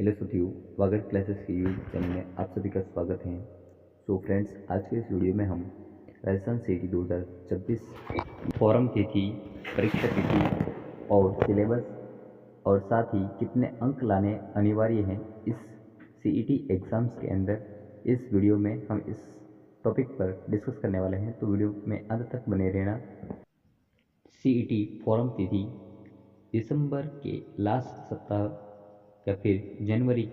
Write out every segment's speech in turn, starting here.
Hello साथियों, स्वागत classes के यूट्यूब चैनल में आप सभी का स्वागत है। सो फ्रेंड्स, आज के इस वीडियो में हम राजस्थान सीईटी 2026 फॉर्म तिथि, परीक्षा तिथि और सिलेबस और साथ ही कितने अंक लाने अनिवार्य हैं इस सीईटी एग्ज़ाम्स के अंदर, इस वीडियो में हम इस टॉपिक पर डिस्कस करने वाले हैं। तो वीडियो में अंत तक बने रहना। सीईटी फॉर्म तिथि दिसंबर के लास्ट सप्ताह या फिर जनवरी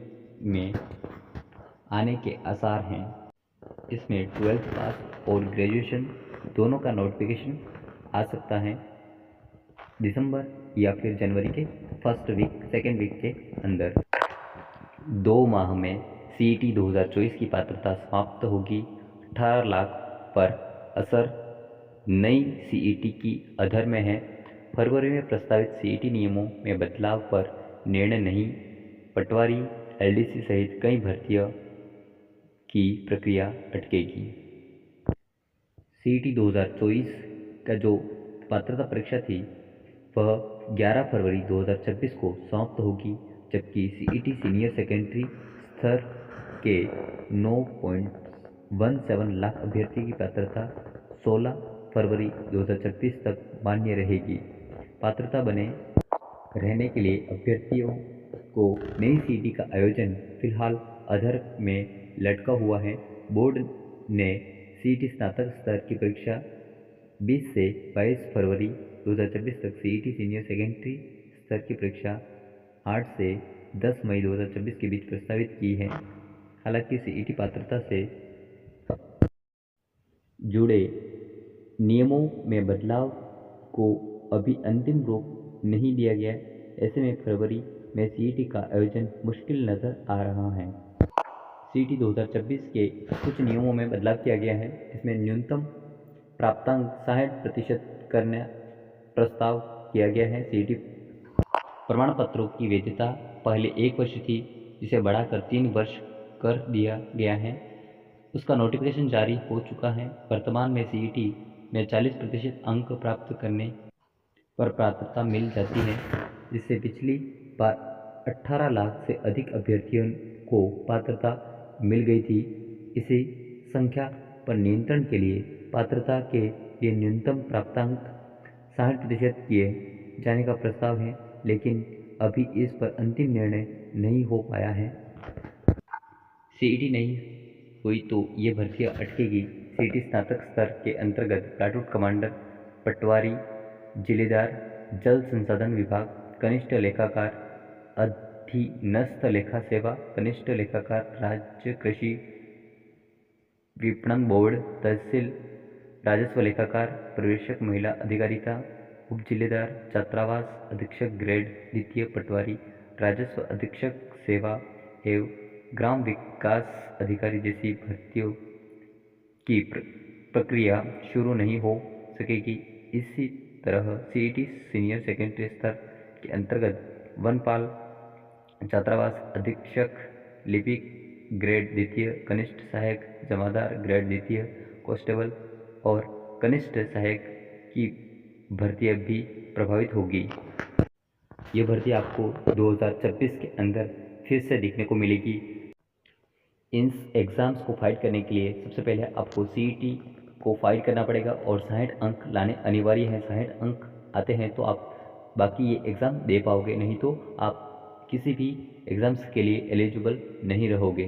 में आने के आसार हैं। इसमें 12th पास और ग्रेजुएशन दोनों का नोटिफिकेशन आ सकता है दिसंबर या फिर जनवरी के फर्स्ट वीक सेकेंड वीक के अंदर। 2 माह में सीईटी 2024 की पात्रता समाप्त होगी। 18 लाख पर असर नई सीईटी की अधर में है। फरवरी में प्रस्तावित सीईटी नियमों में बदलाव पर निर्णय नहीं। पटवारी, एलडीसी सहित कई भर्तियों की प्रक्रिया अटकेगी। सीईटी 2024 का जो पात्रता परीक्षा थी वह 11 फरवरी 2026 को समाप्त होगी, जबकि सीईटी सीनियर सेकेंडरी स्तर के 9.17 लाख अभ्यर्थी की पात्रता 16 फरवरी 2026 तक मान्य रहेगी। पात्रता बने रहने के लिए अभ्यर्थियों को नई सीईटी का आयोजन फिलहाल अधर में लटका हुआ है। बोर्ड ने सीईटी स्नातक स्तर की परीक्षा 20 से 22 फरवरी 2026 तक, सीईटी सीनियर सेकेंडरी स्तर की परीक्षा 8 से 10 मई 2026 के बीच प्रस्तावित की है। हालांकि सीईटी पात्रता से जुड़े नियमों में बदलाव को अभी अंतिम रूप नहीं दिया गया। ऐसे में फरवरी में सीईटी का आयोजन मुश्किल नज़र आ रहा है। सीईटी 2026 के कुछ नियमों में बदलाव किया गया है। इसमें न्यूनतम प्राप्तांक 60% करने प्रस्ताव किया गया है। सीईटी प्रमाण पत्रों की वैधता पहले 1 वर्ष थी, जिसे बढ़ाकर 3 वर्ष कर दिया गया है। उसका नोटिफिकेशन जारी हो चुका है। वर्तमान में सीईटी में 40% अंक प्राप्त करने पर पात्रता मिल जाती है, जिससे पिछली बार 18 लाख से अधिक अभ्यर्थियों को पात्रता मिल गई थी। इसी संख्या पर नियंत्रण के लिए पात्रता के लिए न्यूनतम प्राप्तांक 60% किए जाने का प्रस्ताव है, लेकिन अभी इस पर अंतिम निर्णय नहीं हो पाया है। सीईटी नहीं हुई तो ये भर्तियां अटकेगी। सीईटी स्नातक स्तर के अंतर्गत प्लाटून कमांडर, पटवारी, जिलेदार, जल संसाधन विभाग, कनिष्ठ लेखाकार, अधीनस्थ लेखा सेवा, कनिष्ठ लेखाकार, राज्य कृषि विपणन बोर्ड, तहसील राजस्व लेखाकार, पर्यवेक्षक महिला अधिकारिता, उप जिलेदार, छात्रावास अधीक्षक ग्रेड द्वितीय, पटवारी, राजस्व अधीक्षक सेवा एवं ग्राम विकास अधिकारी जैसी भर्तियों की प्रक्रिया शुरू नहीं हो सकेगी। इसी तरह सीईटी सीनियर सेकेंडरी स्तर के अंतर्गत वनपाल, छात्रावास अधीक्षक, लिपिक ग्रेड द्वितीय, कनिष्ठ सहायक जमादार ग्रेड द्वितीय, कांस्टेबल और कनिष्ठ सहायक की भर्तियां भी प्रभावित होगी। ये भर्ती आपको 2026 के अंदर फिर से देखने को मिलेगी। इन एग्ज़ाम्स को फाइट करने के लिए सबसे पहले आपको सीईटी को फाइट करना पड़ेगा और 60 अंक लाने अनिवार्य हैं। 60 अंक आते हैं तो आप बाकी ये एग्ज़ाम दे पाओगे, नहीं तो आप किसी भी एग्ज़ाम्स के लिए एलिजिबल नहीं रहोगे।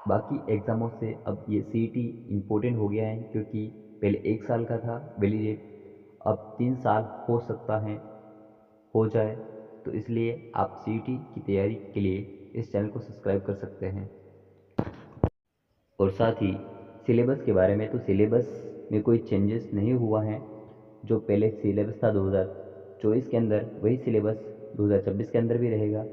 बाकी एग्ज़ामों से अब ये सीईटी इम्पोर्टेंट हो गया है, क्योंकि पहले 1 साल का था वैलिडेट, अब 3 साल हो सकता है हो जाए। तो इसलिए आप सीईटी की तैयारी के लिए इस चैनल को सब्सक्राइब कर सकते हैं। और साथ ही सिलेबस के बारे में, तो सिलेबस में कोई चेंजेस नहीं हुआ है। जो पहले सिलेबस था 2024 के अंदर, वही सिलेबस 2026 के अंदर भी रहेगा।